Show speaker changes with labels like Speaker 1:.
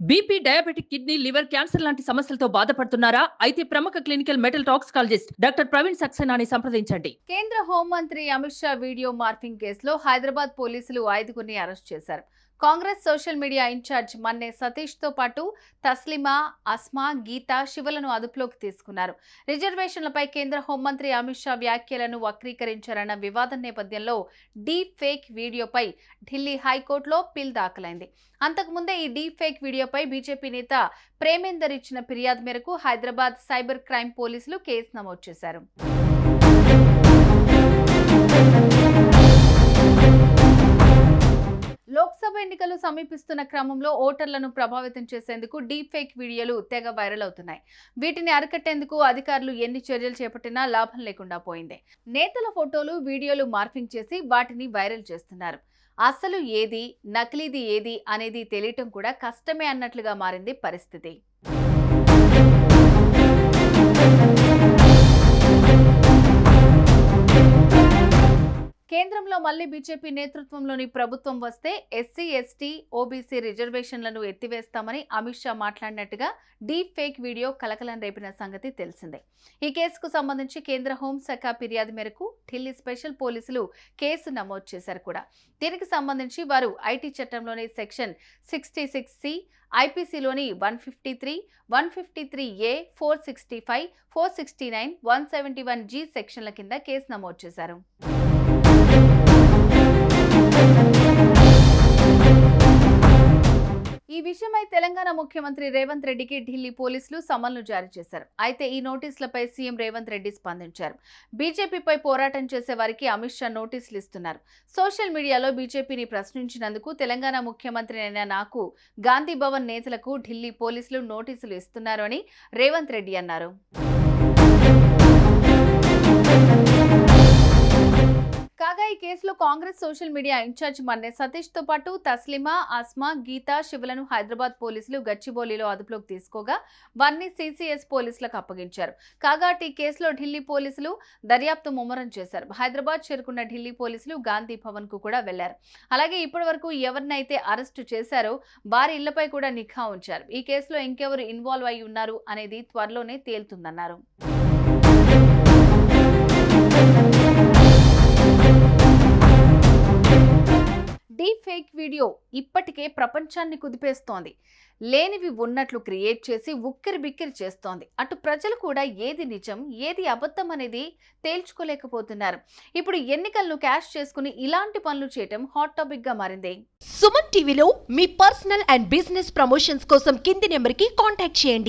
Speaker 1: BP, diabetic, kidney, liver, cancer లాంటి సమస్యలతో బాధపడుతున్నారా? అయితే ప్రముఖ clinical metal toxicologist doctor Praveen సక్సేనాని సంప్రదించండి.
Speaker 2: కేంద్ర హోంమంత్రి అమిత్ షా వీడియో మార్ఫింగ్ కేసులో హైదరాబాద్ పోలీసులు 5గురిని అరెస్ట్ చేశారు. కాంగ్రెస్ సోషల్ మీడియా ఇన్ఛార్జ్ మన్నే సతీష్ తో పాటు తస్లిమా, అస్మా, గీత, శివలను అదుపులోకి తీసుకున్నారు. రిజర్వేషన్లపై కేంద్ర హోంమంత్రి అమిత్ షా వ్యాఖ్యలను వక్రీకరించారన్న వివాదం నేపథ్యంలో డీప్ ఫేక్ వీడియోపై ఢిల్లీ హైకోర్టులో పిల్ దాఖలైంది. అంతకుముందే ఈ డీప్ ఫేక్ వీడియోపై బీజేపీ నేత ప్రేమేందర్ ఇచ్చిన ఫిర్యాదు మేరకు హైదరాబాద్ సైబర్ క్రైమ్ పోలీసులు కేసు నమోదు చేశారు. లోక్సభ ఎన్నికలు సమీపిస్తున్న క్రమంలో ఓటర్లను ప్రభావితం చేసేందుకు డీప్ ఫేక్ వీడియోలు తెగ వైరల్ అవుతున్నాయి. వీటిని అరికట్టేందుకు అధికారులు ఎన్ని చర్యలు చేపట్టినా లాభం లేకుండా పోయింది. నేతల ఫోటోలు, వీడియోలు మార్ఫింగ్ చేసి వాటిని వైరల్ చేస్తున్నారు. అసలు ఏది, నకిలీది ఏది అనేది తెలియటం కూడా కష్టమే అన్నట్లుగా మారింది పరిస్థితి. కేంద్రంలో మళ్లీ బీజేపీ నేతృత్వంలోని ప్రభుత్వం వస్తే ఎస్సీ, ఎస్టీ, ఓబీసీ రిజర్వేషన్లను ఎత్తివేస్తామని అమిత్ షా మాట్లాడినట్టుగా డీప్ ఫేక్ వీడియో కలకలం రేపిన సంగతి తెలిసిందే. ఈ కేసుకు సంబంధించి కేంద్ర హోంశాఖ ఫిర్యాదు మేరకు ఢిల్లీ స్పెషల్ పోలీసులు కేసు నమోదు చేశారు కూడా. దీనికి సంబంధించి వారు ఐటీ చట్టంలోని సెక్షన్ 66C, ఐపీసీలోని 153, 153A, 465, 469, 171G సెక్షన్ల కింద కేసు నమోదు చేశారు. ఈ విషయమై తెలంగాణ ముఖ్యమంత్రి రేవంత్ రెడ్డికి ఢిల్లీ పోలీసులు సమన్లు జారీ చేశారు. అయితే ఈ నోటీసులపై సీఎం రేవంత్ రెడ్డి స్పందించారు. బీజేపీపై పోరాటం చేసే వారికి అమిత్ షా నోటీసులు ఇస్తున్నారు. సోషల్ మీడియాలో బీజేపీని ప్రశ్నించినందుకు తెలంగాణ ముఖ్యమంత్రి అయిన నాకు గాంధీ భవన్ నేతలకు ఢిల్లీ పోలీసులు నోటీసులు ఇస్తున్నారు అని రేవంత్ రెడ్డి అన్నారు. కాగా ఈ కేసులో కాంగ్రెస్ సోషల్ మీడియా ఇన్ఛార్జ్ మన్నే సతీష్ తో పాటు తస్లిమా, అస్మా, గీత, శివలను హైదరాబాద్ పోలీసులు గచ్చిబౌలిలో అదుపులోకి తీసుకోగా వారిని CCS పోలీసులకు అప్పగించారు. కాగా ఈ కేసులో ఢిల్లీ పోలీసులు దర్యాప్తు ముమ్మరం చేశారు. హైదరాబాద్ చేరుకున్న ఢిల్లీ పోలీసులు గాంధీ భవన్ కు కూడా వెళ్లారు. అలాగే ఇప్పటి వరకు ఎవరినైతే అరెస్టు చేశారో వారి ఇళ్లపై కూడా నిఘా ఉంచారు. ఈ కేసులో ఇంకెవరు ఇన్వాల్వ్ అయి ఉన్నారు అనేది త్వరలోనే తేలుతుందన్నారు. డీప్ ఫేక్ వీడియో ఇప్పటికే ప్రపంచాన్ని కుదిపేస్తోంది. లేనివి ఉన్నట్లు క్రియేట్ చేసి ఉక్కిరి బిక్కిరి చేస్తోంది. అటు ప్రజలు కూడా ఏది నిజం, ఏది అబద్ధం అనేది తేల్చుకోలేకపోతున్నారు. ఇప్పుడు ఎన్నికలను క్యాష్ చేసుకుని ఇలాంటి పనులు చేయటం హాట్ టాపిక్ గా మారింది.
Speaker 3: సుమన్ టీవీలో మీ పర్సనల్ అండ్ బిజినెస్ ప్రమోషన్స్ కోసం కింది నెంబర్కి కాంటాక్ట్ చేయండి.